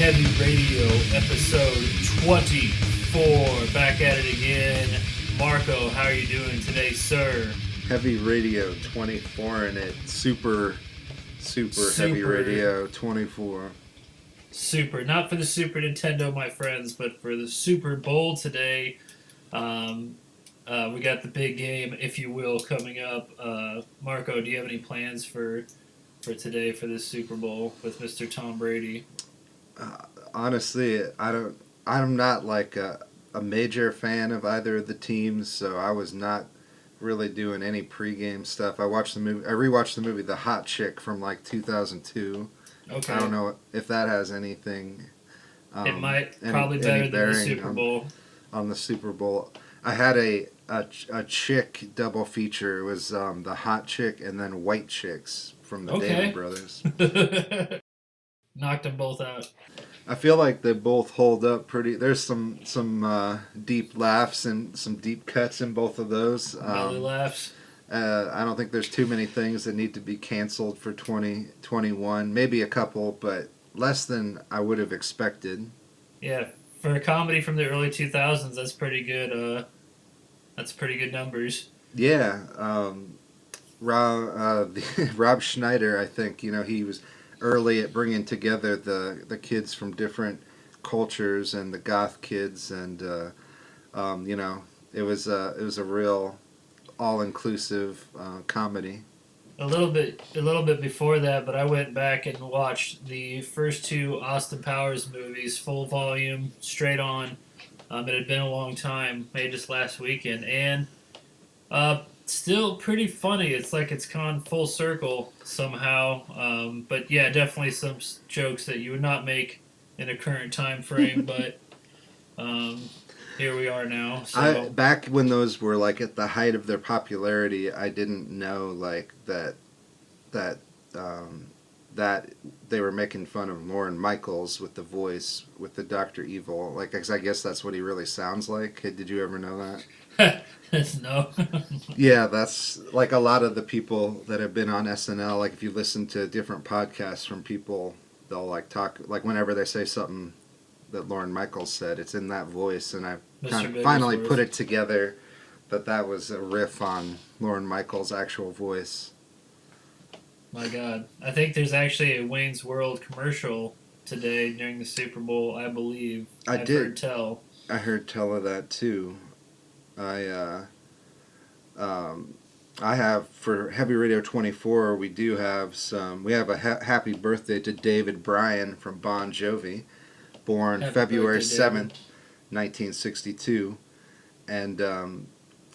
Heavy Radio, episode 24. Back at it again. Marco, how are you doing today, sir? Heavy Radio 24 in it. Super Heavy Radio 24. Super. Not for the Super Nintendo, my friends, but for the Super Bowl today. We got the big game, if you will, coming up. Marco, do you have any plans for today for this Super Bowl with Mr. Tom Brady? Honestly, I'm not like a major fan of either of the teams, so I was not really doing any pregame stuff. I rewatched the movie The Hot Chick from like 2002. Okay. I don't know if that has anything. It might probably better than the Super Bowl. On the Super Bowl, I had a chick double feature. It was The Hot Chick and then White Chicks from the David Brothers. Knocked them both out. I feel like they both hold up pretty. There's some deep laughs and some deep cuts in both of those. Belly laughs. I don't think there's too many things that need to be canceled for 2021. Maybe a couple, but less than I would have expected. Yeah, for a comedy from the early 2000s, that's pretty good. That's pretty good numbers. Yeah, Rob Schneider, I think, he was early at bringing together the kids from different cultures and the goth kids, and it was a real all-inclusive comedy. A little bit before that, but I went back and watched the first two Austin Powers movies, full volume, straight on. It had been a long time, made just last weekend, and still pretty funny. It's like it's gone full circle somehow. But yeah, definitely some jokes that you would not make in a current time frame. But here we are now. So. Back when those were like at the height of their popularity, I didn't know like that they were making fun of Lorne Michaels with the voice with the Dr. Evil. Like, 'cause I guess that's what he really sounds like. Did you ever know that? No. Yeah, that's like a lot of the people that have been on SNL. Like, if you listen to different podcasts from people, they'll like talk, like whenever they say something that Lorne Michaels said, it's in that voice. And I kind of finally put it together that was a riff on Lorne Michaels' actual voice. My God. I think there's actually a Wayne's World commercial today during the Super Bowl, I believe. I've heard tell. I heard tell of that too. I have, for Heavy Radio 24, we have a happy birthday to David Bryan from Bon Jovi, born February 7th, 1962. And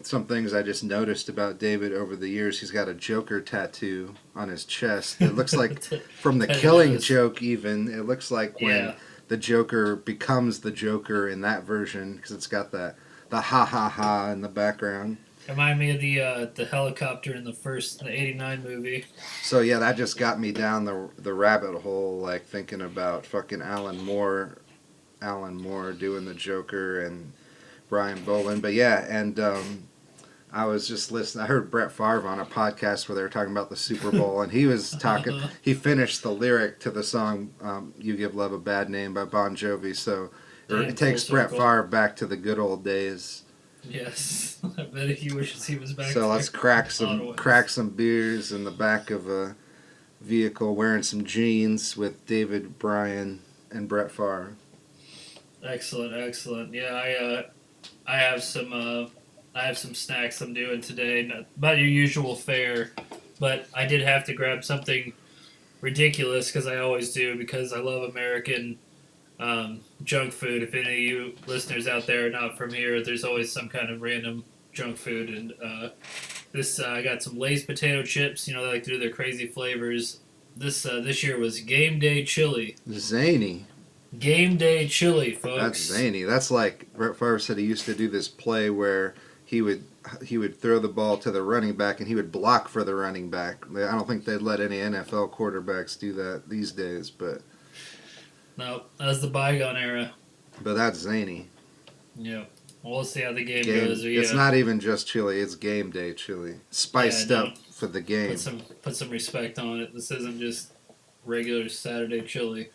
some things I just noticed about David over the years, he's got a Joker tattoo on his chest. It looks like, from the Killing Joke even, it looks like when the Joker becomes the Joker in that version, because it's got the ha ha ha in the background. Remind me of the helicopter in the 89 movie. So yeah, that just got me down the rabbit hole, like thinking about fucking Alan Moore doing the Joker and Brian Boland. But yeah, and I was just listening. I heard Brett Favre on a podcast where they were talking about the Super Bowl, and he was talking. He finished the lyric to the song "You Give Love a Bad Name" by Bon Jovi. So it takes Brett Favre back to the good old days. Yes, I bet he wishes he was back. So let's crack some beers in the back of a vehicle, wearing some jeans with David Bryan and Brett Favre. Excellent. Yeah, I have some snacks I'm doing today. Not about your usual fare, but I did have to grab something ridiculous because I always do, because I love American junk food. If any of you listeners out there are not from here, there's always some kind of random junk food. And I got some Lay's potato chips. They like to do their crazy flavors. This year was Game Day Chili. Zany. Game Day Chili, folks. That's zany. That's like Brett Favre said he used to do this play where he would throw the ball to the running back and he would block for the running back. I don't think they'd let any NFL quarterbacks do that these days, but no, that was the bygone era. But that's zany. Yeah. Well, we'll see how the game goes. It's not even just chili; it's Game Day chili, spiced up for the game. Put some respect on it. This isn't just regular Saturday chili.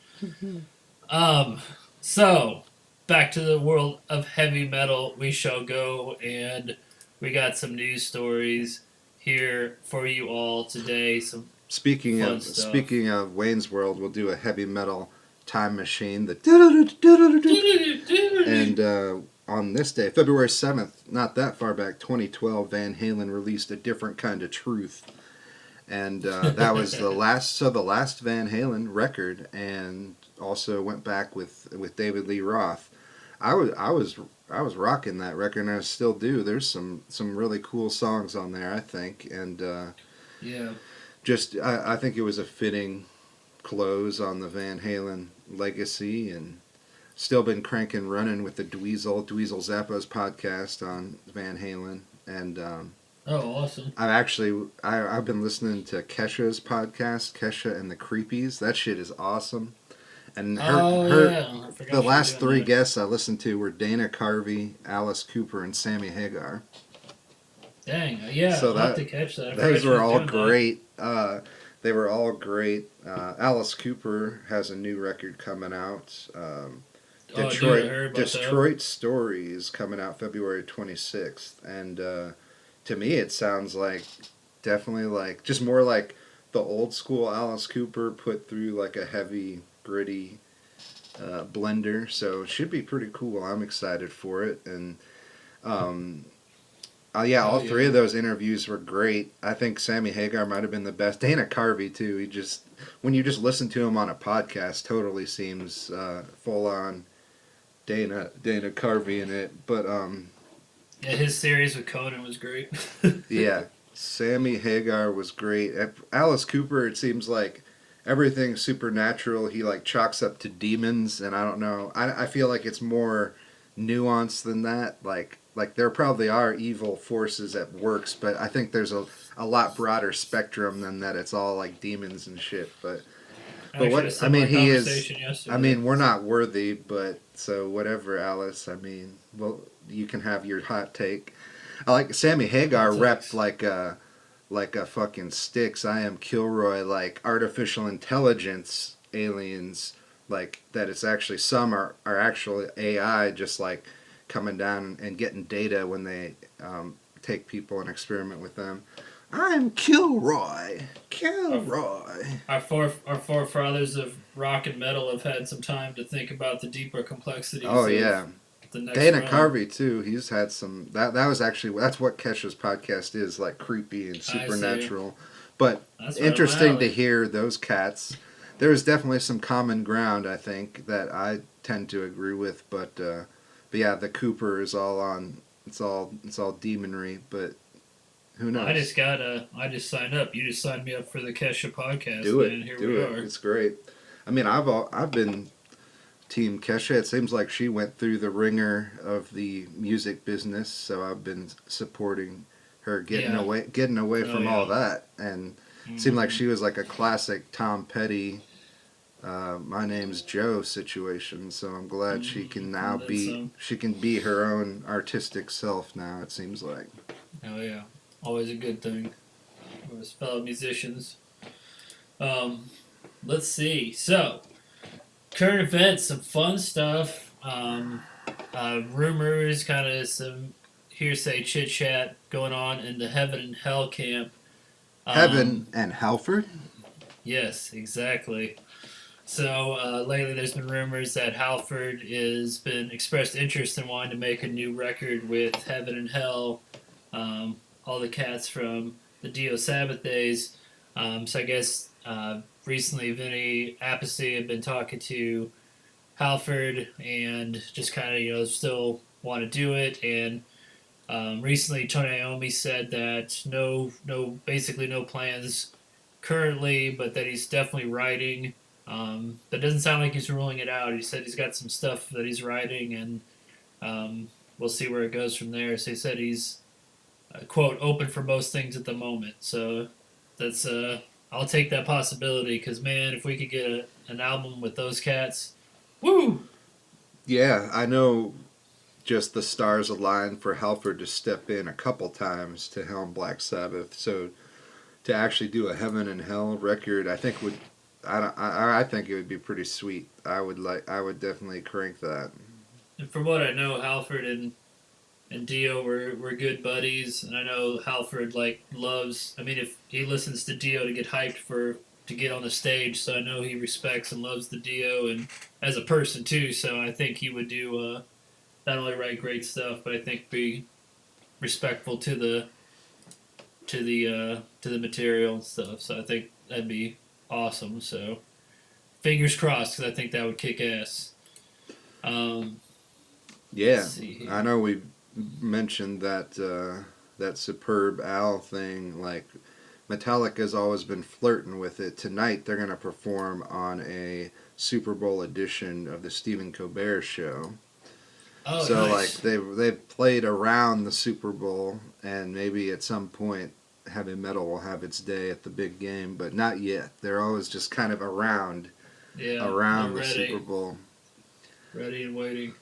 So back to the world of heavy metal we shall go, and we got some news stories here for you all today. Some fun stuff. Speaking of Wayne's World, we'll do a heavy metal time machine. And on this day, February 7th, not that far back, 2012, Van Halen released A Different Kind of Truth. And that was the last Van Halen record, and also went back with David Lee Roth. I was rocking that record, and I still do. There's some really cool songs on there, I think, and Yeah. I think it was a fitting close on the Van Halen legacy, and still been cranking running with the Dweezil Zappa's podcast on Van Halen, and Oh, awesome. I've been listening to Kesha's podcast, Kesha and the Creepies. That shit is awesome. And Yeah. I forgot the you were last doing three that. guests I listened to were Dana Carvey, Alice Cooper, and Sammy Hagar. Dang. Yeah. So I'll have to catch that. I forgot those you were was all doing that. great. They were all great. Alice Cooper has a new record coming out. Oh, dude, I heard about that. Detroit Stories coming out February 26th, and to me it sounds like definitely like just more like the old school Alice Cooper put through like a heavy gritty blender, so it should be pretty cool. I'm excited for it, and um, yeah, all three of those interviews were great. I think Sammy Hagar might have been the best. Dana Carvey too. He just when you just listen to him on a podcast, totally seems full on Dana Carvey in it. But Yeah, his series with Conan was great. yeah, Sammy Hagar was great. Alice Cooper, it seems like everything supernatural he like chalks up to demons, and I don't know. I feel like it's more nuanced than that. Like there probably are evil forces at works, but I think there's a lot broader spectrum than that. It's all like demons and shit. But Actually, what a I mean, similar he is. conversation yesterday. I mean, we're not worthy, but so whatever, Alice. I mean, well, you can have your hot take. I like Sammy Hagar Hot repped takes. like a fucking Styx. I am Kilroy, like artificial intelligence aliens, like that. It's actually some are actually AI, just like coming down and getting data when they take people and experiment with them. I'm Kilroy. Kilroy. Our forefathers of rock and metal have had some time to think about the deeper complexities. Oh of yeah. the next Dana realm. Carvey too. He's had some. That was actually that's what Kesha's podcast is, like creepy and see. supernatural. But That's right up my interesting to alley. hear those cats. There's definitely some common ground, I think, that I tend to agree with. But yeah, the Cooper is all on. It's all demonry. But who knows? I just signed up. You just signed me up for the Kesha podcast. Do man. it. Here Do we it. are. It's great. I mean, I've been Team Kesha. It seems like she went through the ringer of the music business, so I've been supporting her getting away from all that, and it seemed like she was like a classic Tom Petty. My name's Joe situation, so I'm glad she can now she can be her own artistic self now. It seems like. Oh yeah, always a good thing. With fellow musicians. Let's see. So, current events, some fun stuff. Rumors, kind of some hearsay chit chat going on in the Heaven and Hell camp. Heaven and Halford. Yes, exactly. So lately, there's been rumors that Halford has been expressed interest in wanting to make a new record with Heaven and Hell. All the cats from the Dio Sabbath days. So I guess recently Vinny Appice had been talking to Halford and just kind of still want to do it. And recently Tony Iommi said that basically no plans currently, but that he's definitely writing. But it doesn't sound like he's ruling it out. He said he's got some stuff that he's writing, and we'll see where it goes from there. So he said he's quote open for most things at the moment. So that's I'll take that possibility because man, if we could get an album with those cats, woo! Yeah, I know. Just the stars aligned for Halford to step in a couple times to helm Black Sabbath. So to actually do a Heaven and Hell record, I think I think it would be pretty sweet. I would definitely crank that. And from what I know, Halford and Dio were good buddies, and I know Halford like loves. I mean, if he listens to Dio to get hyped for to get on the stage, so I know he respects and loves the Dio and as a person too. So I think he would do not only write great stuff, but I think be respectful to the material and stuff. So I think that'd be awesome. So fingers crossed, because I think that would kick ass. Um, Yeah, let's see here. I know we mentioned that that Superb Al thing. Like Metallica's always been flirting with it. Tonight they're gonna perform on a Super Bowl edition of the Stephen Colbert Show. Oh, So like nice. they've played around the Super Bowl, and maybe at some point heavy metal will have its day at the big game, but not yet. They're always just kind of Yeah, they're around the Super ready, Bowl. ready and waiting.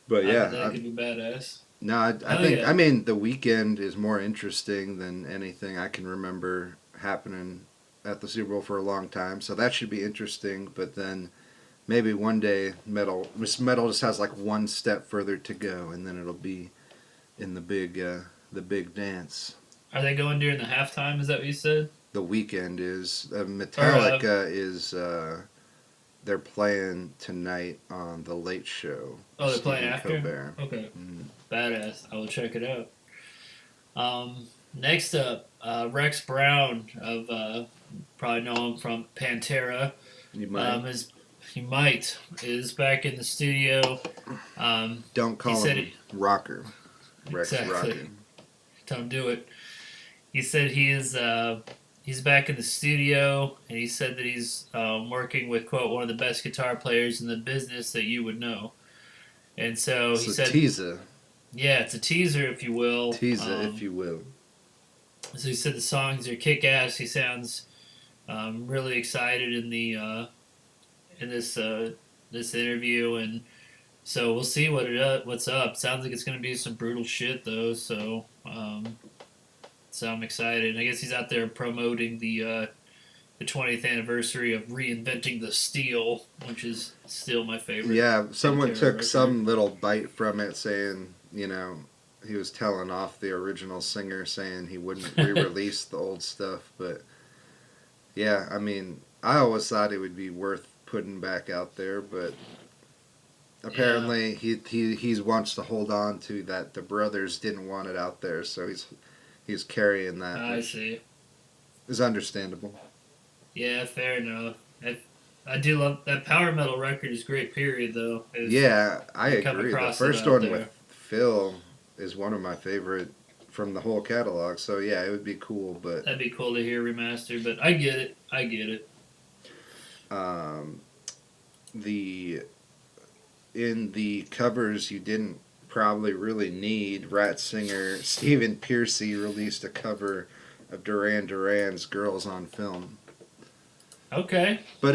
But I think yeah, that could be badass. no, I Oh think yeah, I mean the weekend is more interesting than anything I can remember happening at the Super Bowl for a long time. So that should be interesting. But then maybe one day metal just has like one step further to go, and then it'll be in the big dance. are they going during the halftime? Is that what you said? The weekend is Or Metallica is they're playing tonight on the Late Show. oh, With they're playing Stephen after. Colbert. Okay, Mm. badass. I will check it out. Next up, Rex Brown of probably know him from Pantera. You might Is he might is back in the studio. don't He call said him Rocker. Rex exactly. Rocker. Don't do it. He said he's back in the studio, and he said that he's working with quote one of the best guitar players in the business that you would know. And so he So said, teaser, yeah, it's a teaser, if you will. if you will. So he said the songs are kick ass. He sounds really excited in the in this interview, and so we'll see what's up. Sounds like it's gonna be some brutal shit though. So I'm excited. I guess he's out there promoting the 20th anniversary of reinventing the steel, which is still my favorite. Yeah, someone Pantera took record. some little bite from it, saying he was telling off the original singer, saying he wouldn't re-release the old stuff. But yeah, I mean, I always thought it would be worth putting back out there, but apparently he wants to hold on to that. The brothers didn't want it out there, so he's carrying that, I which see. is understandable. Yeah, fair enough. I do love that power metal record. Is great. Period, though. Yeah, I you come agree. The across it first out one there. with Phil is one of my favorite from the whole catalog. So yeah, it would be cool. But That'd be cool to hear remastered. But I get it. I get it. um, the in the covers you didn't probably really need. Rat singer Stephen Pearcy released a cover of Duran Duran's "Girls on Film," Okay. but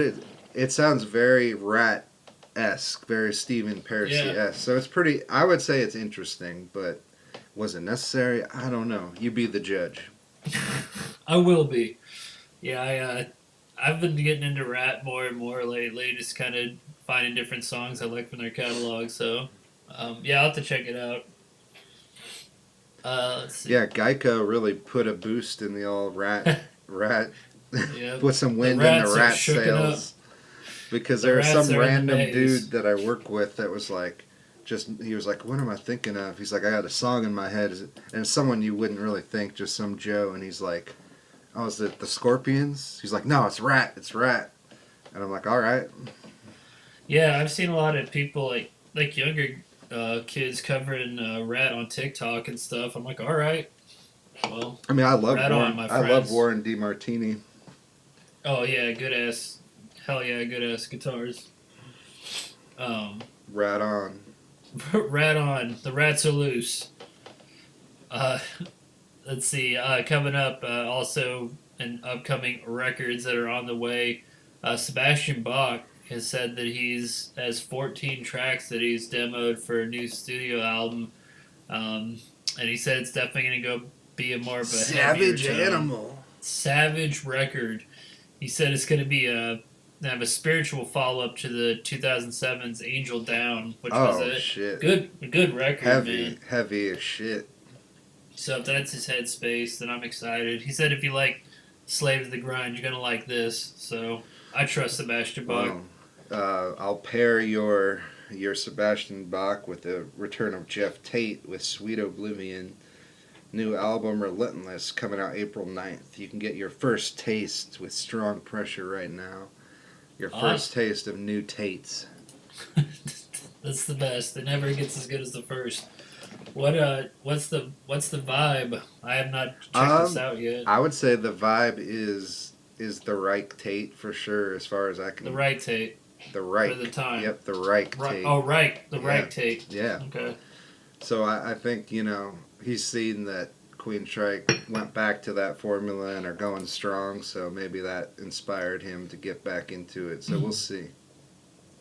it sounds very Rat esque, very Stephen Pearcy esque. So it's pretty. I would say it's interesting, but was it necessary? I don't know. You be the judge. I will be. Yeah, I've been getting into Rat more and more lately. Just kind of finding different songs I like from their catalog. So, yeah, I'll have to check it out. Let's see. Yeah, Geico really put a boost in the old rat. Yep. Put some wind The in rats the are rat shooken sails. Because The there was rats some are in the random maze. dude that I work with that was like, he was like, what am I thinking of? He's like, I got a song in my head. And it's someone you wouldn't really think, just some Joe. And he's like, oh, is it the Scorpions? He's like, no, it's Rat. And I'm like, all right. Yeah, I've seen a lot of people like younger kids covering Rat on TikTok and stuff. I'm like, all right, well, I mean, I love Right Warren. on, my I love friends. Warren DeMartini. oh yeah, good ass, hell yeah, good ass guitars. Rat on. Rat on, the rats are loose. Uh, let's see, coming up also in upcoming records that are on the way. Sebastian Bach has said that he's has 14 tracks that he's demoed for a new studio album, and he said it's definitely going to go be a more of a Savage heavier tone. Animal. Savage record. He said it's going to be they have a spiritual follow up to the 2007's Angel Down, which was Oh a shit. good record, man. Heavy as shit. So if that's his headspace, then I'm excited. He said if you like Slave to the Grind, you're gonna like this. So I trust Sebastian Bach. Well, I'll pair your Sebastian Bach with the return of Jeff Tate with Sweet Oblivion. New album Relentless coming out April 9th. You can get your first taste with Strong Pressure right now. Your first taste of new Tates. That's the best. It never gets as good as the first. What's the vibe? I have not checked this out yet. I would say the vibe is the Reich Tate for sure, as far as I can. The right Tate. The Reich. For the time. Yep, the Reich Tate. Oh, Reich. The Reich Tate. Yeah. Okay. So I think, he's seen that Queen Shrike went back to that formula and are going strong, so maybe that inspired him to get back into it. So we'll see.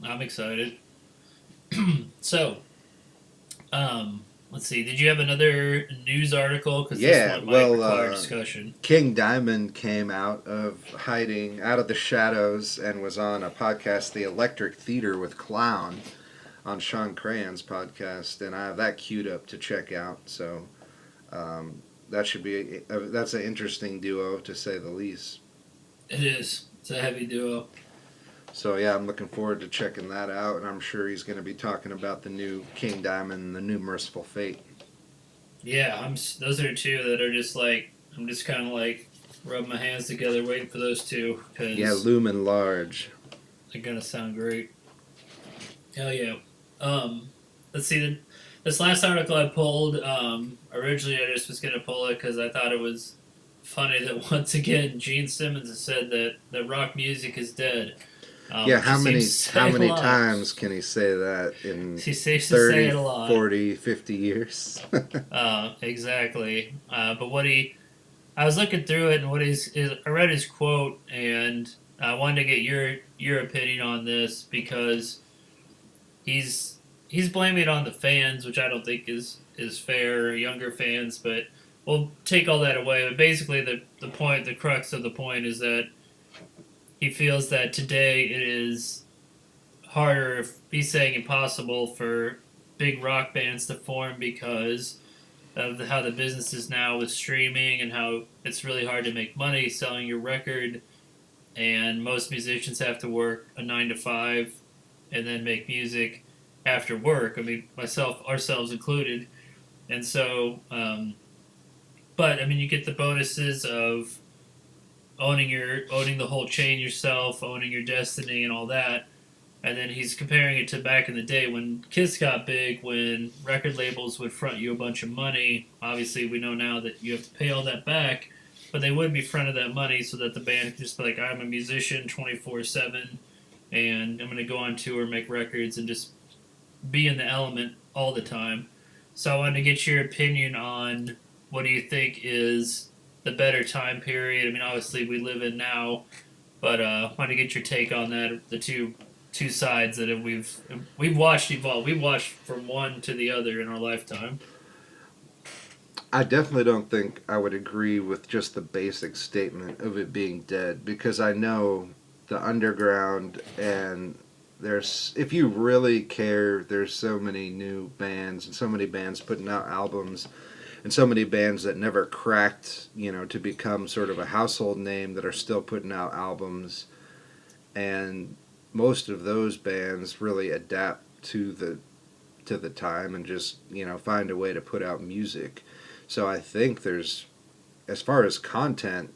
I'm excited. So, let's see. Did you have another news article? Because this one might require discussion. King Diamond came out of hiding, out of the shadows, and was on a podcast, The Electric Theater with Clown, on Sean Crahan's podcast, and I have that queued up to check out. So that should be that's an interesting duo, to say the least. It is. It's a heavy duo. So yeah, I'm looking forward to checking that out, and I'm sure he's going to be talking about the new King Diamond and the new Merciful Fate. Yeah, those are two that are just like, I'm just kind of like rubbing my hands together waiting for those two. Cause yeah, looming large. They're going to sound great. Hell yeah. Let's see. This last article I pulled, originally I just was going to pull it because I thought it was funny that once again Gene Simmons has said that rock music is dead. Yeah, how many times can he say that in he seems 30, to say it a lot. 40, 50 years? Exactly. But I was looking through it, and I read his quote, and I wanted to get your opinion on this because he's blaming it on the fans, which I don't think is fair, younger fans, but we'll take all that away. But basically the crux of the point is that he feels that today it is harder, if he's saying impossible, for big rock bands to form because of how the business is now with streaming and how it's really hard to make money selling your record, and most musicians have to work a 9 to 5 and then make music after work. I mean, ourselves included. And so, but I mean, you get the bonuses of owning the whole chain yourself, owning your destiny and all that. And then he's comparing it to back in the day when Kiss got big, when record labels would front you a bunch of money. Obviously, we know now that you have to pay all that back, but they would be fronted that money so that the band could just be like, I'm a musician 24/7, and I'm going to go on tour, make records, and just be in the element all the time. So I wanted to get your opinion on what do you think is the better time period. I mean, obviously we live in now, but I wanted to get your take on that, the two sides that we've watched evolve. We've watched from one to the other in our lifetime. I definitely don't think I would agree with just the basic statement of it being dead, because I know the underground, and if you really care, there's so many new bands and so many bands putting out albums and so many bands that never cracked, to become sort of a household name that are still putting out albums. And most of those bands really adapt to the time and just, find a way to put out music. So I think there's, as far as content,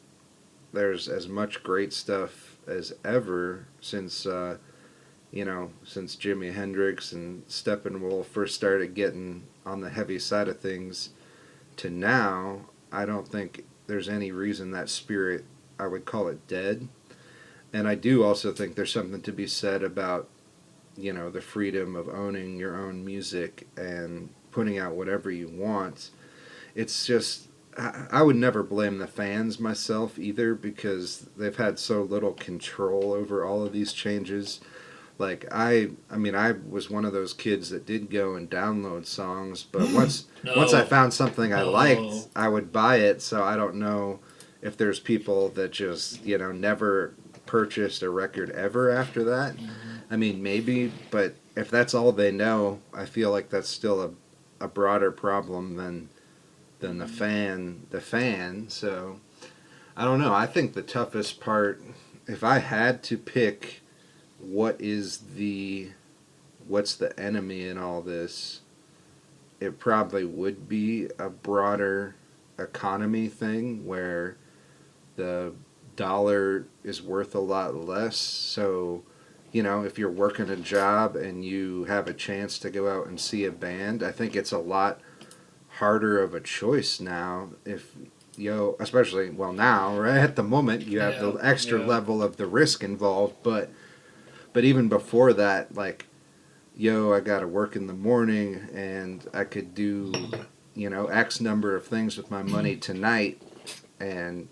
there's as much great stuff as ever since, since Jimi Hendrix and Steppenwolf first started getting on the heavy side of things to now. I don't think there's any reason that spirit, I would call it dead. And I do also think there's something to be said about, the freedom of owning your own music and putting out whatever you want. It's just, I would never blame the fans myself either, because they've had so little control over all of these changes. Like, I was one of those kids that did go and download songs, but once I found something I liked, I would buy it. So I don't know if there's people that just, never purchased a record ever after that. Mm-hmm. I mean, maybe, but if that's all they know, I feel like that's still a broader problem than the fan. So I don't know. I think the toughest part, if I had to pick, what is the what's the enemy in all this, it probably would be a broader economy thing where the dollar is worth a lot less. So, if you're working a job and you have a chance to go out and see a band, I think it's a lot harder of a choice now. If especially well now, right at the moment, you have the extra level of the risk involved. But even before that, like, I got to work in the morning and I could do, X number of things with my money tonight. And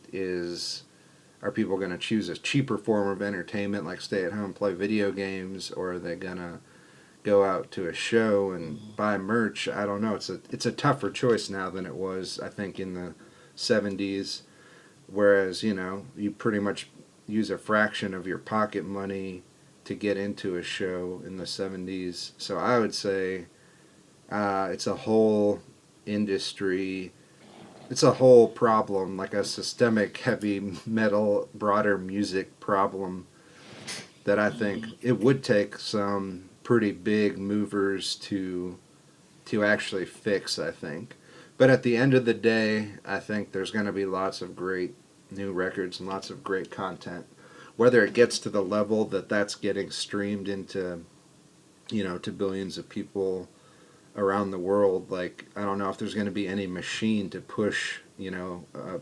are people going to choose a cheaper form of entertainment, like stay at home, play video games, or are they going to go out to a show and buy merch? I don't know. It's a tougher choice now than it was, I think, in the 70s. Whereas, you pretty much use a fraction of your pocket money to get into a show in the 70s. So I would say it's a whole industry. It's a whole problem, like a systemic heavy metal, broader music problem that I think it would take some pretty big movers to actually fix, I think. But at the end of the day, I think there's going to be lots of great new records and lots of great content. Whether it gets to the level that that's getting streamed into, to billions of people around the world, like, I don't know if there's going to be any machine to push, a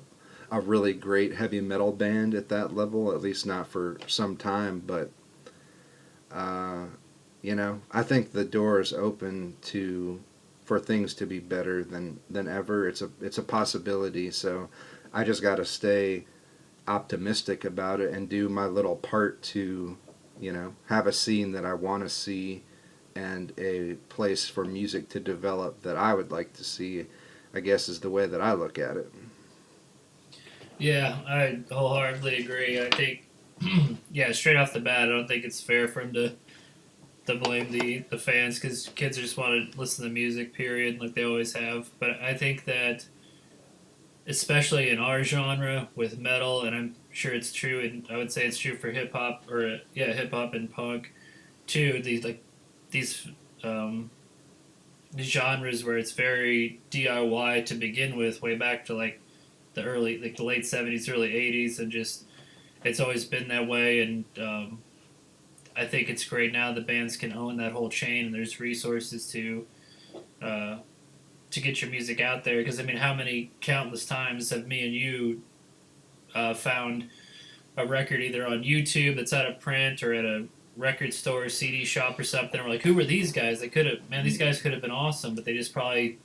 really great heavy metal band at that level, at least not for some time. But, I think the door is open for things to be better than ever. It's a possibility. So I just got to stay optimistic about it and do my little part to, have a scene that I want to see and a place for music to develop that I would like to see, I guess, is the way that I look at it. Yeah, I wholeheartedly agree. I think, yeah, straight off the bat, I don't think it's fair for him to blame the fans, because kids just want to listen to music, period, like they always have. But I think that, especially in our genre with metal, and I'm sure it's true, and I would say it's true for hip hop, or hip hop and punk too. These genres where it's very DIY to begin with, way back to like the late '70s, early '80s, and just it's always been that way. And I think it's great now the bands can own that whole chain, and there's resources to get your music out there. Because I mean, how many countless times have me and you found a record either on YouTube that's out of print or at a record store, CD shop, or something? And we're like, who were these guys? These guys could have been awesome, but they just probably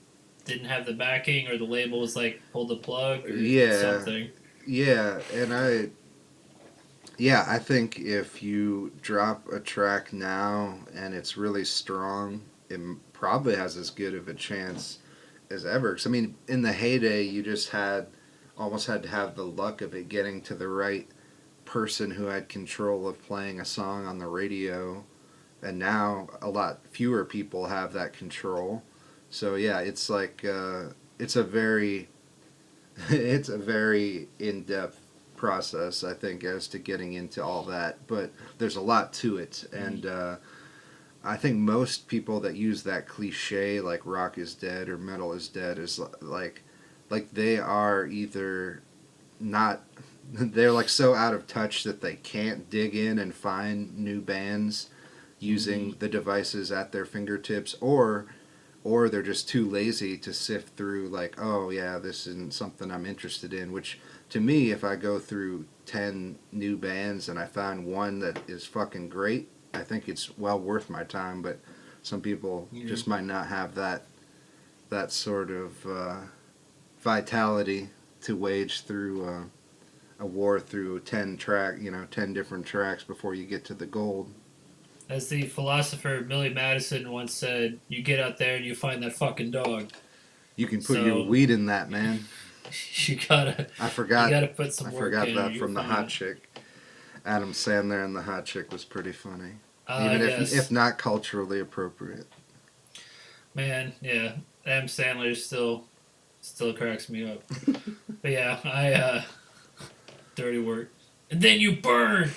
didn't have the backing, or the label was like, pull the plug, or something. Yeah, and I think if you drop a track now and it's really strong, it probably has as good of a chance as ever. 'Cause, I mean, in the heyday, you just almost had to have the luck of it getting to the right person who had control of playing a song on the radio, and now a lot fewer people have that control. So yeah, it's like it's a very it's a very in-depth process, I think, as to getting into all that. But there's a lot to it, and I think most people that use that cliche, like rock is dead or metal is dead, is like they are either not, they're like so out of touch that they can't dig in and find new bands using the devices at their fingertips, or they're just too lazy to sift through, like, oh yeah, this isn't something I'm interested in. Which, to me, if I go through 10 new bands and I find one that is fucking great, I think it's well worth my time. But some people just might not have that sort of vitality to wage through a war through 10 different tracks before you get to the gold. As the philosopher Billy Madison once said, you get out there and you find that fucking dog. You can put your weed in that, man. You gotta. I forgot. You gotta put some I work forgot in. that from the hot chick. Adam Sandler and the hot chick was pretty funny, I even guess. if not culturally appropriate. Man, yeah, Adam Sandler still cracks me up. But yeah, I dirty work, and then you burn.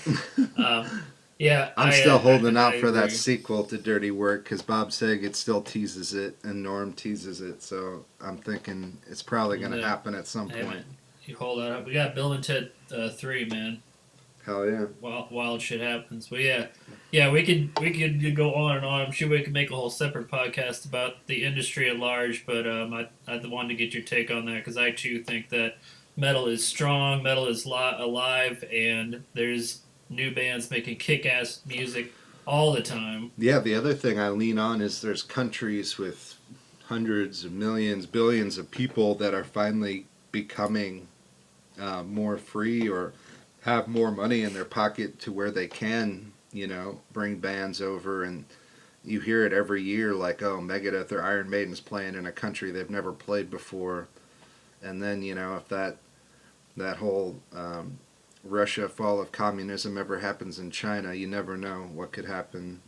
Yeah, I'm still holding I out for that agree. sequel to Dirty Work because Bob Saget still teases it and Norm teases it. So I'm thinking it's probably going to Yeah. happen at some Hey, point. man, you hold that up. We got Bill and Ted 3, man. Hell yeah. Wild shit happens. But yeah, we could go on and on. I'm sure we could make a whole separate podcast about the industry at large. But I wanted to get your take on that because I too think that metal is strong, metal is alive, and there's new bands making kick-ass music all the time. Yeah, the other thing I lean on is there's countries with hundreds of millions, billions of people that are finally becoming more free or have more money in their pocket to where they can, bring bands over. And you hear it every year like, oh, Megadeth or Iron Maiden's playing in a country they've never played before. And then, if that whole Russia fall of communism ever happens in China, you never know what could happen,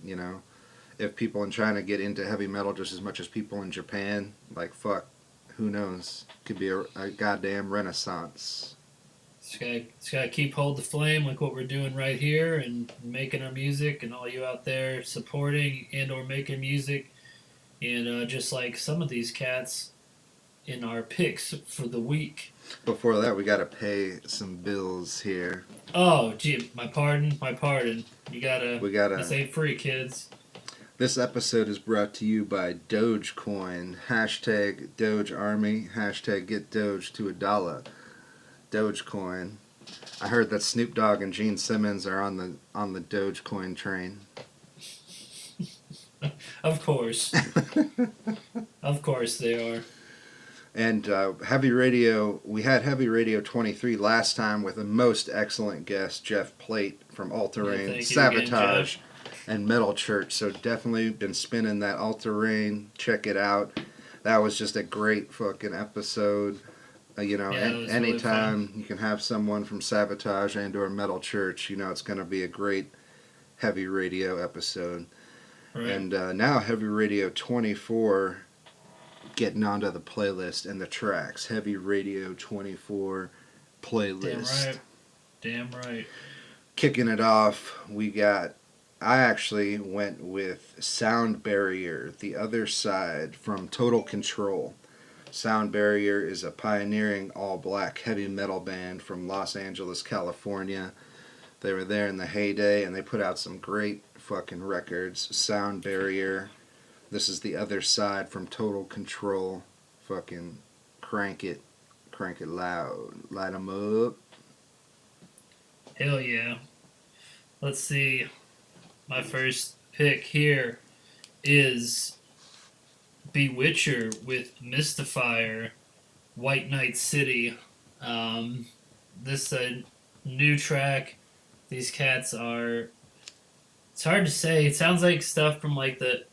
If people in China get into heavy metal just as much as people in Japan, like, fuck, who knows? Could be a goddamn renaissance. Just gotta keep hold the flame like what we're doing right here and making our music, and all you out there supporting and or making music, and just like some of these cats in our picks for the week. Before that, we gotta pay some bills here. Oh, gee, my pardon. You gotta. We gotta. This ain't free, kids. This episode is brought to you by Dogecoin. Hashtag Doge Army. Hashtag get Doge to $1. Dogecoin. I heard that Snoop Dogg and Gene Simmons are on the Dogecoin train. Of course. Of course they are. And Heavy Radio, we had Heavy Radio 23 last time with a most excellent guest, Jeff Plate from Alter Rain, thank you Sabotage, again, and Metal Church. So definitely been spinning that Alter Rain. Check it out. That was just a great fucking episode. Anytime you can have someone from Sabotage and or Metal Church, it's going to be a great Heavy Radio episode. Right. And now Heavy Radio 24 getting onto the playlist and the tracks. Heavy Radio 24 playlist. Damn right. Kicking it off, I actually went with Sound Barrier, The Other Side from Total Control. Sound Barrier is a pioneering all-black heavy metal band from Los Angeles, California. They were there in the heyday, and they put out some great fucking records. Sound Barrier. This is The Other Side from Total Control. Fucking crank it loud. Light 'em up. Hell yeah. Let's see. My first pick here is Bewitcher with Mystifier, White Knight City. This new track. These cats are. It's hard to say. It sounds like stuff from like the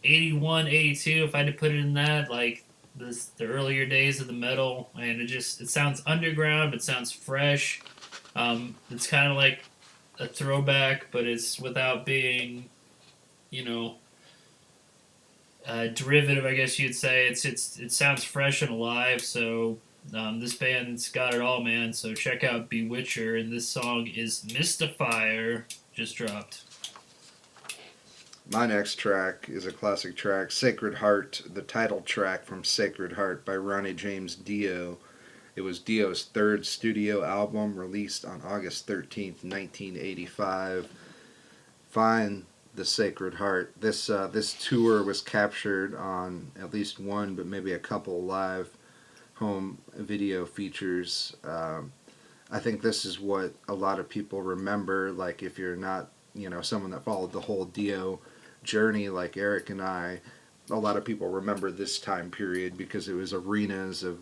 81, 82. If I had to put it in that, like the earlier days of the metal, and it sounds underground, but sounds fresh. It's kind of like a throwback, but it's without being, derivative, I guess you'd say. It sounds fresh and alive. So this band's got it all, man. So check out Bewitcher, and this song is Mystifier. Just dropped. My next track is a classic track, Sacred Heart, the title track from Sacred Heart by Ronnie James Dio. It was Dio's third studio album, released on August 13th, 1985. Find the Sacred Heart. This tour was captured on at least one, but maybe a couple live home video features. I think this is what a lot of people remember, like if you're not, someone that followed the whole Dio journey like Eric and I, a lot of people remember this time period because it was arenas of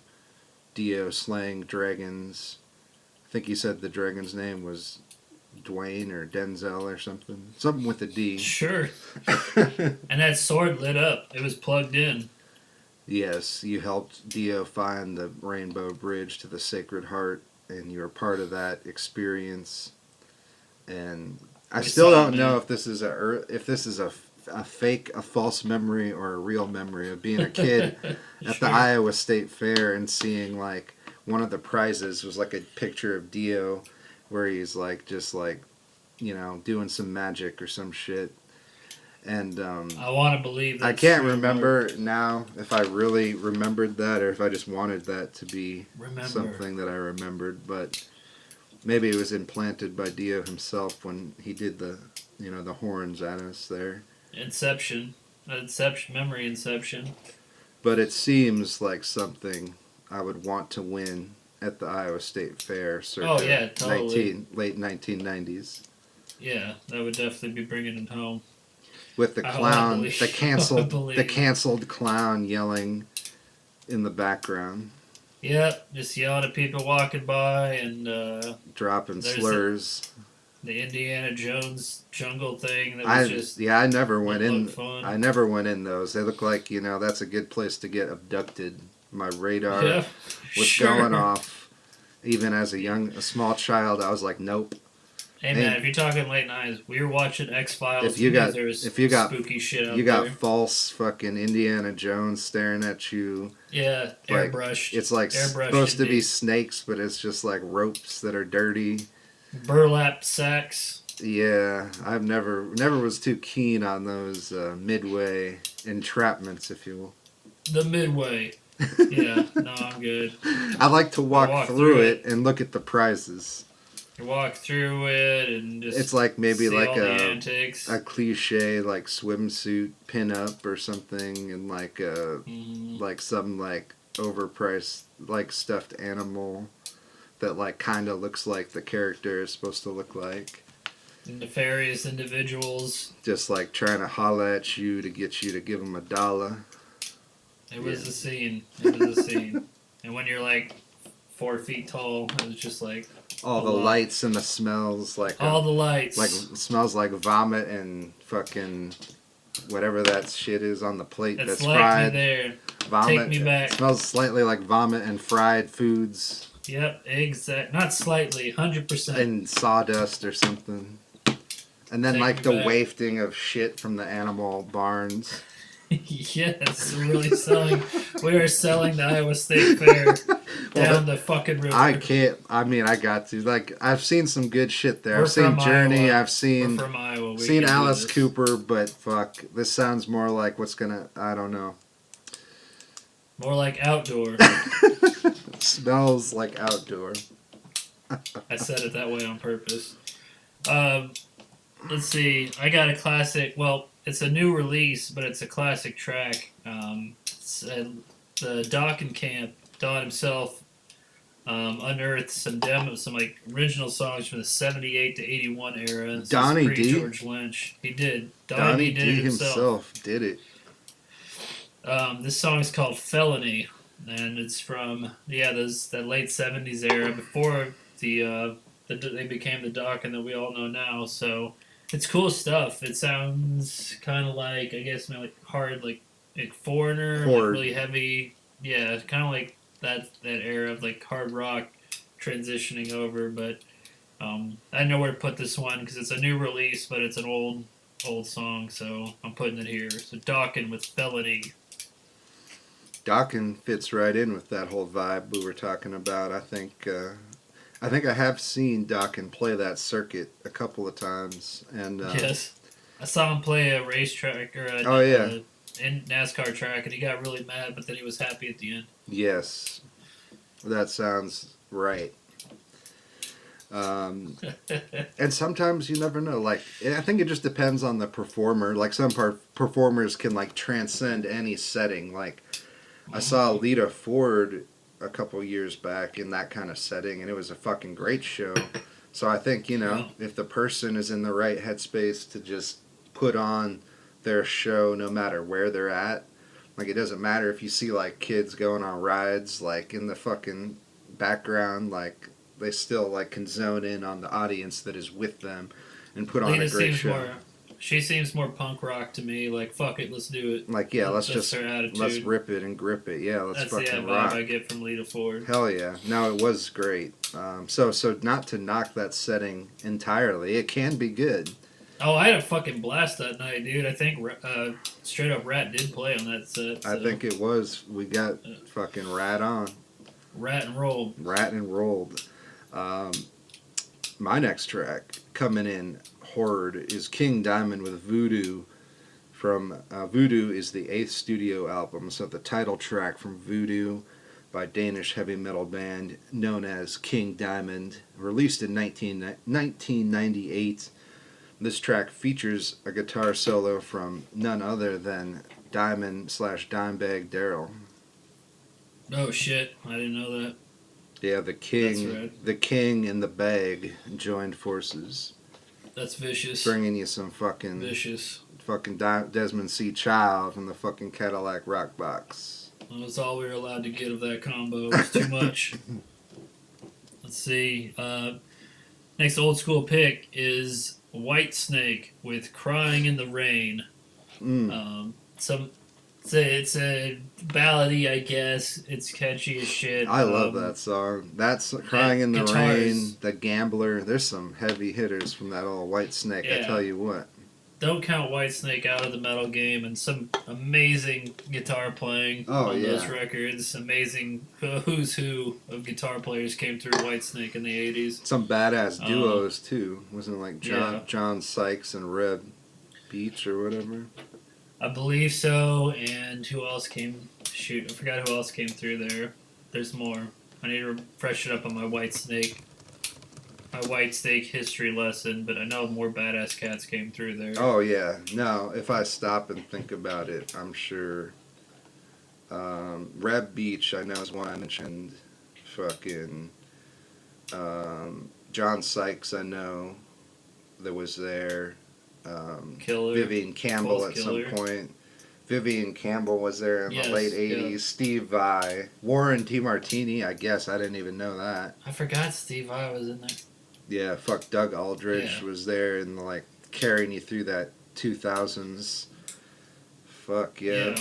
Dio slaying dragons. I think he said the dragon's name was Dwayne or Denzel or something. Something with a D. Sure. And that sword lit up. It was plugged in. Yes, you helped Dio find the Rainbow Bridge to the Sacred Heart, and you were part of that experience. and I We still saw don't it, know man. if this is a false memory, or a real memory of being a kid at the Sure. Iowa State Fair and seeing like one of the prizes was like a picture of Dio, where he's like just like, doing some magic or some shit, and I want to believe I that's can't true, Mark. remember now if I really remembered that or if I just wanted that to be Remember. something that I remembered, but maybe it was implanted by Dio himself when he did the horns at us there. Inception. Inception. Memory inception. But it seems like something I would want to win at the Iowa State Fair Oh, circa yeah, totally. late 1990s. Yeah, that would definitely be bringing it home. With the I want to clown, believe. the I want to canceled, the believe. canceled clown yelling in the background, Yep, just yelling at people walking by, and dropping there's slurs. the Indiana Jones jungle thing that was just I never went in. looked fun. I never went in those. They look like that's a good place to get abducted. My radar Yeah, was sure. going off. Even as a small child, I was like, nope. Hey man, if you're talking late nights, we were watching X Files. If you got spooky shit out you got there. false fucking Indiana Jones staring at you. Yeah, Like, airbrushed. It's like Airbrushed supposed to be indeed. snakes, but it's just like ropes that are dirty. Burlap sacks. Yeah, I've never was too keen on those midway entrapments, if you will. The Midway. Yeah, no, I'm good. I like to walk through it and look at the prizes. You walk through it and just It's like maybe see like all the antics. a cliche like swimsuit pinup or something, and like like some like overpriced like stuffed animal that like kind of looks like the character is supposed to look like. Nefarious individuals. Just like trying to holla at you to get you to give them $1. It was a scene. It was a scene. And when you're like 4 feet tall, it was just like All the lights and the smells like all the lights. like it smells like vomit and fucking whatever that shit is on the plate it's that's like fried. me there. Vomit. Take me back. It smells slightly like vomit and fried foods Yep, exact. Not slightly, 100%. and sawdust or something. And then Take like me the back. wafting of shit from the animal barns. Yes, really selling. We are selling the Iowa State Fair down the fucking river. I can't. I mean, I got to. Like, I've seen some good shit there. We're I've seen from Journey. Iowa. I've seen We're from Iowa. We seen can do Alice this. Cooper, but fuck, this sounds more like what's gonna. I don't know. More like outdoor. Smells like outdoor. I said it that way on purpose. Let's see. I got a classic. Well, it's a new release, but it's a classic track. The Doc and Camp, Don himself, unearthed some demos, some like original songs from the '78 to '81 era. This Donnie is D? George Lynch. He did. Donnie did D it himself. did it. This song is called Felony, and it's from that late '70s era before they became the Doc and that we all know now. So it's cool stuff. It sounds kind of like, I guess, like hard, like Foreigner, like Horde. really heavy. Yeah, kind of like that era of like hard rock transitioning over. But I know where to put this one because it's a new release, but it's an old song, so I'm putting it here. So Dawkins with Felony. Dokken fits right in with that whole vibe we were talking about. I think I have seen Dokken play that circuit a couple of times, and Yes. I saw him play a racetrack or Oh, yeah. in NASCAR track, and he got really mad, but then he was happy at the end. yes, that sounds right. And sometimes you never know. Like, I think it just depends on the performer. Like, some performers can like transcend any setting. Like, I saw Lita Ford a couple years back in that kind of setting, and it was a fucking great show. So I think, if the person is in the right headspace to just put on their show no matter where they're at, like, it doesn't matter if you see like kids going on rides like in the fucking background, like they still like can zone in on the audience that is with them and put on Lita a great seems show. more. She seems more punk rock to me. Like, fuck it, let's do it. Like, yeah, let's That's just her attitude. let's rip it and grip it. Yeah, let's That's the fucking vibe rock. I get from Lita Ford. Hell yeah! No, it was great. So not to knock that setting entirely, it can be good. Oh, I had a fucking blast that night, dude. I think Straight Up Rat did play on that set. So. I think it was. We got fucking rat on. Rat and rolled. Rat and rolled. My next track coming in hard is King Diamond with Voodoo. From Voodoo is the 8th studio album, so the title track from Voodoo by Danish heavy metal band known as King Diamond, released in 1998. This track features a guitar solo from none other than Diamond/Dimebag Darrell. Oh shit! I didn't know that. Yeah, the king and the bag joined forces. That's vicious. Bringing you some fucking vicious. Fucking Desmond C. Child from the fucking Cadillac Rock Box. Well, that's all we were allowed to get of that combo. It was too much. Let's see. Next old school pick is Whitesnake with "Crying in the Rain." It's a ballady, I guess. It's catchy as shit. I love that song. That's "Crying in the Rain," "The Gambler." There's some heavy hitters from that old Whitesnake. Yeah. I tell you what. Don't count Whitesnake out of the metal game, and some amazing guitar playing on those records. Amazing who's who of guitar players came through Whitesnake in the 80s. Some badass duos too. Wasn't it like John Sykes and Reb Beach or whatever? I believe so. And who else came? Shoot, I forgot who else came through there. There's more. I need to refresh it up on my Whitesnake history lesson, but I know more badass cats came through there. Oh yeah, no. If I stop and think about it, I'm sure. Reb Beach, I know is one I mentioned. Fucking John Sykes, I know that was there. Killer. Vivian Campbell Both at Killer. some point. Vivian Campbell was there in Yes, the late 80s. yeah. Steve Vai. Warren T. Martini, I guess. I didn't even know that. I forgot Steve Vai was in there. Yeah, fuck, Doug Aldrich Yeah. was there and like carrying you through that 2000s. Fuck yeah.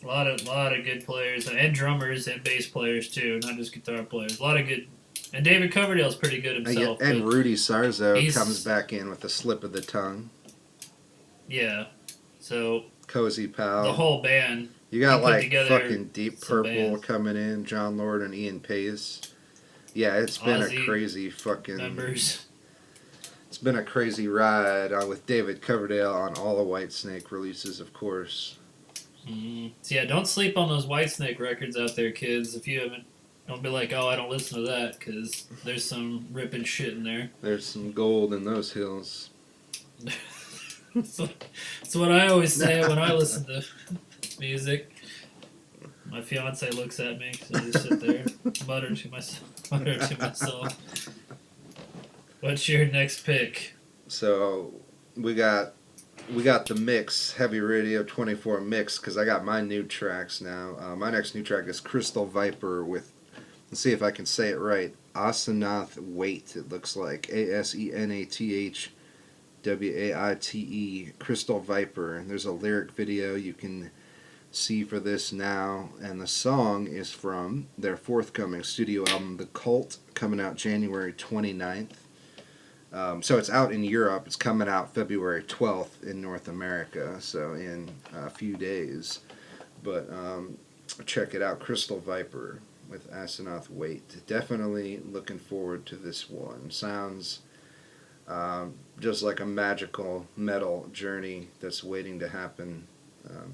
A lot of good players and drummers and bass players too, not just guitar players. A lot of good, and David Coverdale's pretty good himself. And but Rudy Sarzo he's- comes back in with a slip of the tongue. yeah, so Cozy Pal. the whole band. You got we put like together fucking Deep some Purple bands. coming in, John Lord and Ian Pace. Yeah, it's been Ozzy a crazy fucking. Members. It's been a crazy ride with David Coverdale on all the Whitesnake releases, of course. So yeah, don't sleep on those Whitesnake records out there, kids. If you haven't, don't be like, oh, I don't listen to that, because there's some ripping shit in there. There's some gold in those hills. That's what I always say when I listen to music. My fiance looks at me, so I just sit there, mutter to myself. What's your next pick? So we got the mix, Heavy Radio 24 mix, because I got my new tracks now. My next new track is Crystal Viper with, let's see if I can say it right, Asenath Waite, it looks like, ASENATHWAITE, Crystal Viper. And there's a lyric video you can see for this now, and the song is from their forthcoming studio album, The Cult, coming out January 29th. So it's out in Europe. It's coming out February 12th in North America, so in a few days. But check it out, Crystal Viper with Asenath Waite. Definitely looking forward to this one. Sounds just like a magical metal journey that's waiting to happen.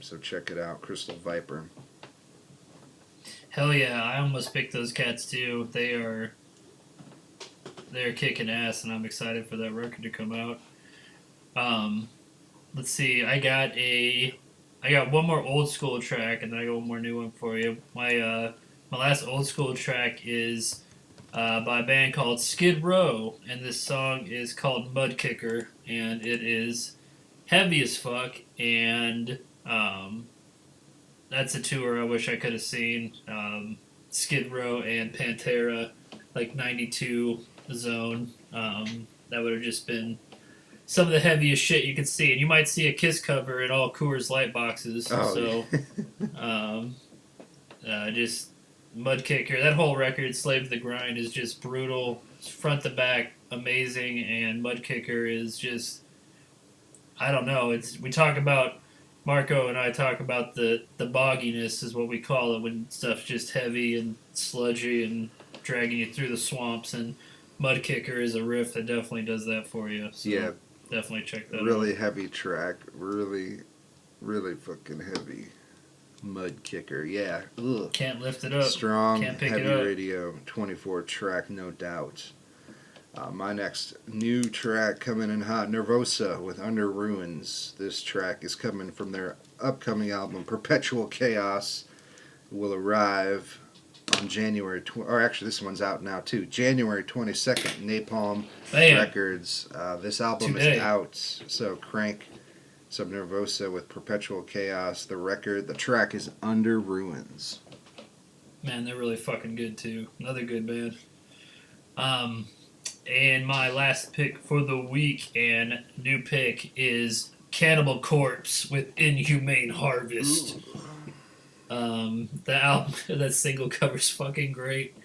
So check it out, Crystal Viper. Hell yeah, I almost picked those cats too. They're kicking ass, and I'm excited for that record to come out. Let's see, I got one more old school track, and then I got one more new one for you. My last old school track is by a band called Skid Row, and this song is called Mud Kicker, and it is heavy as fuck, and that's a tour I wish I could have seen. Skid Row and Pantera, like 92 Zone. That would have just been some of the heaviest shit you can see, and you might see a Kiss cover in all Coors Light boxes. Oh, So, just Mudkicker. That whole record, "Slave to the Grind," is just brutal, front to back, amazing, and Mudkicker is just, I don't know. We talk about, Marco and I talk about the bogginess is what we call it when stuff's just heavy and sludgy and dragging you through the swamps, and Mudkicker is a riff that definitely does that for you. So Yeah, definitely check that really out. heavy track. Really, really fucking heavy. Mudkicker, yeah. Ugh. Can't lift it up. Strong, Can't pick heavy it up. radio, 24 track, no doubt. My next new track coming in hot, Nervosa with Under Ruins. This track is coming from their upcoming album, Perpetual Chaos. Will arrive on or actually this one's out now too, January 22nd, Napalm Bam. Records. This album Today. is out, so crank some Nervosa with Perpetual Chaos. The track is Under Ruins. Man, they're really fucking good too. Another good band. And my last pick for the week and new pick is Cannibal Corpse with Inhumane Harvest. The album, that single cover's fucking great,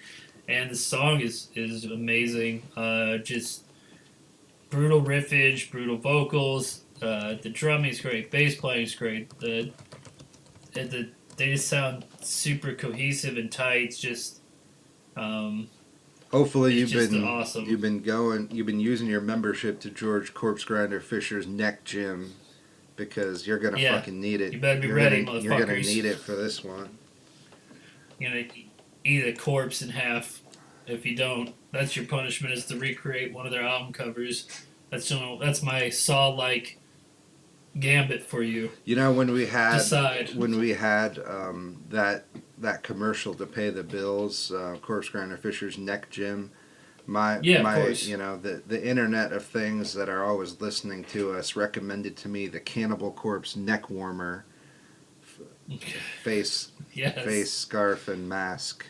and the song is amazing. Just brutal riffage, brutal vocals. The drumming's great, bass playing's great. They just sound super cohesive and tight. It's just Hopefully it's you've just been awesome. you've been using your membership to George Corpse Grinder Fisher's Neck Gym, because you're gonna fucking need it. You better be you're ready, gonna, You're gonna motherfuckers. need it for this one. You're gonna eat a corpse in half. If you don't, that's your punishment, is to recreate one of their album covers. That's my Saw-like gambit for you. You know, when we had Decide. that commercial to pay the bills, Corpse Grinder Fisher's Neck Gym. My Of course. the internet of things that are always listening to us recommended to me the Cannibal Corpse neck warmer, face Yes. scarf and mask.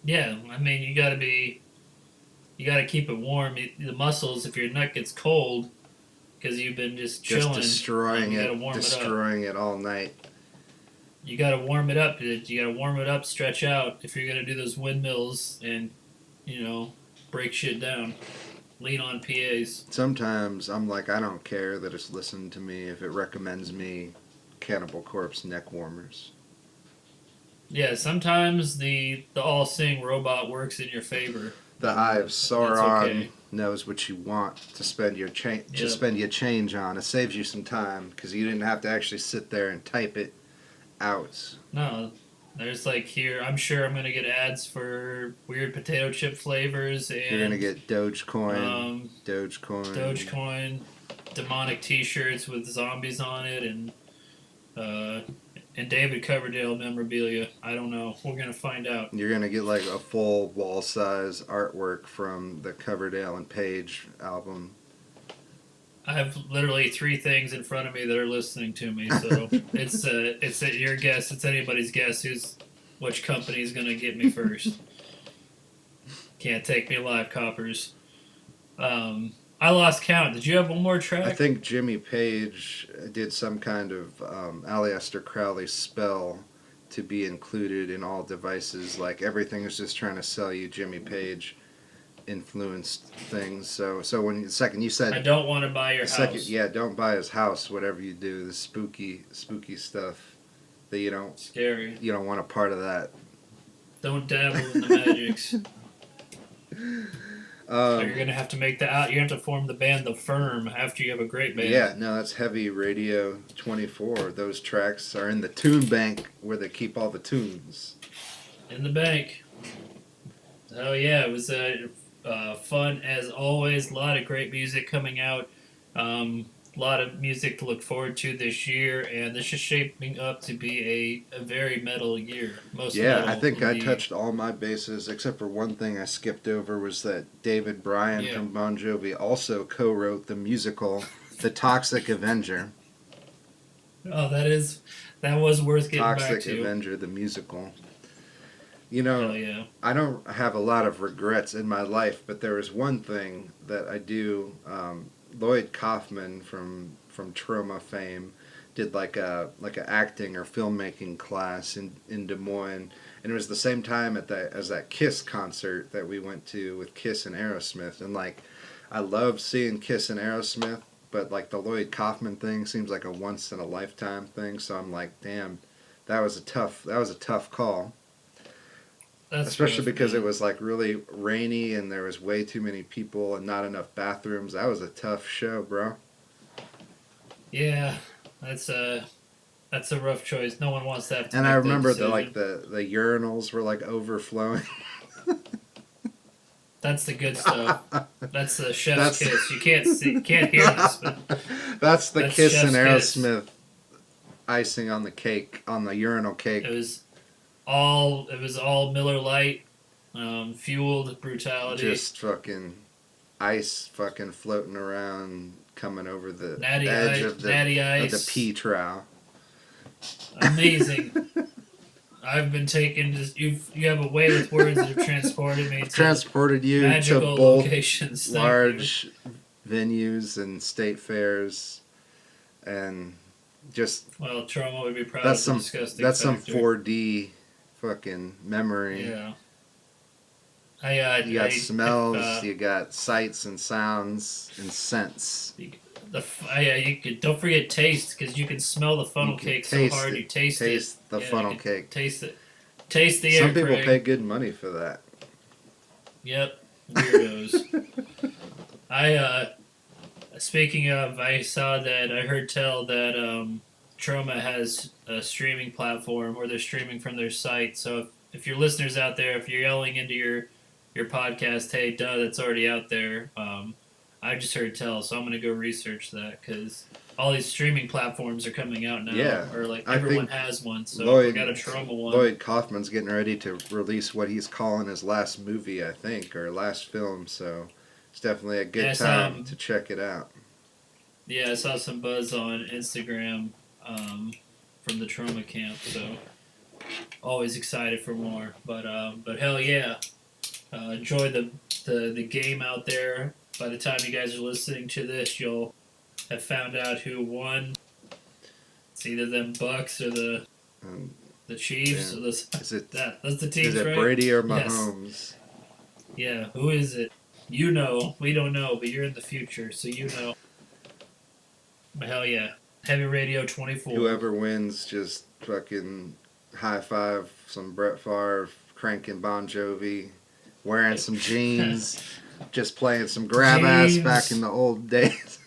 Yeah, I mean, you gotta keep it warm. The muscles, if your neck gets cold, because you've been just chilling, Destroying you it, gotta warm destroying it all night. You gotta warm it up. You gotta warm it up, stretch out. If you're gonna do those windmills and, break shit down, lean on PAs. Sometimes I'm like, I don't care that it's listening to me if it recommends me Cannibal Corpse neck warmers. Yeah, sometimes the all-seeing robot works in your favor. The Eye of Sauron okay. knows what you want to spend your Yep. spend your change on. It saves you some time because you didn't have to actually sit there and type it out. No, there's here. I'm sure I'm gonna get ads for weird potato chip flavors and You're gonna get Dogecoin, Dogecoin, demonic T-shirts with zombies on it, and David Coverdale memorabilia. I don't know. We're gonna find out. You're gonna get like a full wall size artwork from the Coverdale and Page album. I have literally 3 things in front of me that are listening to me, so it's your guess. It's anybody's guess which company's gonna get me first. Can't take me alive, coppers. I lost count. Did you have one more track? I think Jimmy Page did some kind of Aleister Crowley spell to be included in all devices. Like everything is just trying to sell you Jimmy Page influenced things. So when you said I don't want to buy your house. yeah, don't buy his house. Whatever you do, the spooky stuff that you don't Scary. want a part of that. Don't dabble in the magics. So you're gonna have to make that out. You have to form the band The Firm after you have a great band. Yeah, no, that's Heavy Radio 24. Those tracks are in the tune bank where they keep all the tunes. In the bank. Oh yeah, it was fun as always. A lot of great music coming out. A lot of music to look forward to this year, and this is shaping up to be a very metal year. Yeah, I think I touched all my bases except for one thing I skipped over was that David Bryan from Bon Jovi also co-wrote the musical The Toxic Avenger. Oh, that was worth getting back to. Toxic Avenger, the musical. You know, Hell yeah. I don't have a lot of regrets in my life, but there is one thing that I do. Lloyd Kaufman from Troma fame did like a acting or filmmaking class in Des Moines, and it was the same time as that Kiss concert that we went to with Kiss and Aerosmith, and like I love seeing Kiss and Aerosmith, but like the Lloyd Kaufman thing seems like a once in a lifetime thing, so I'm like, damn, that was a tough call. That's Especially rough, because man. it was like really rainy and there was way too many people and not enough bathrooms. That was a tough show, bro. Yeah, that's a rough choice. No one wants to have to And make I that remember decision. the urinals were like overflowing. That's the good stuff. That's the chef's That's kiss. You can't hear this, but that's the that's Kiss and chef's kiss. Aerosmith icing on the cake, on the urinal It cake. was all Miller Lite, fueled brutality. Just fucking ice fucking floating around coming over the Natty edge ice, of natty the ice. pea trowel. Amazing. I've been taken. Just you have a way with words that have transported me to Transported you to magical both locations. Thank you. large venues and state fairs, and just Well, Troma would be proud that's of some the disgusting that's some factor. 4D fucking memory. Yeah. You got smells, If, you got sights and sounds and scents. you could don't forget taste because you can smell the funnel You can cake so taste hard it. you taste Taste it. the Yeah, funnel you can cake. Taste it. Taste the air. Some people Craig. pay good money for that. Yep, weirdos. Speaking of, I heard tell that Troma has a streaming platform or they're streaming from their site. So if your listeners out there, if you're yelling into your podcast, hey, duh, that's already out there. I just heard tell, so I'm gonna go research that because all these streaming platforms are coming out now. Yeah, or like I everyone think has one. So we Lloyd- got a Troma one. Lloyd Kaufman's getting ready to release what he's calling his last movie, I think, or last film, so it's definitely a good Yes, time to check it out. Yeah, I saw some buzz on Instagram from the Troma camp, so always excited for more. But hell yeah, enjoy the game out there. By the time you guys are listening to this, you'll have found out who won. It's either them Bucks or the Um, Chiefs. yeah. Or the, Is it that's the teams, is it right? Brady or Yes. Mahomes? Yeah, who is it? You know, we don't know, but you're in the future, so you know. But hell yeah, Heavy Radio 24. Whoever wins, just fucking high five some Brett Favre, cranking Bon Jovi, wearing some jeans, just playing some grab ass Jeans. back in the old days.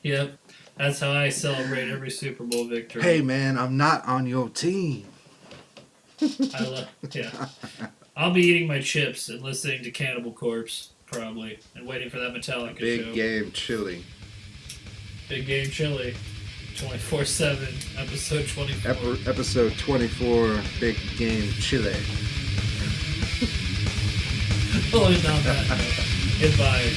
Yep, that's how I celebrate every Super Bowl victory. Hey man, I'm not on your team. Yeah. I'll be eating my chips and listening to Cannibal Corpse, probably, and waiting for that Metallica Big show. game chili. Big Game Chili, 24/7, episode 24. Episode 24, Big Game Chili. Oh, not that. Goodbye.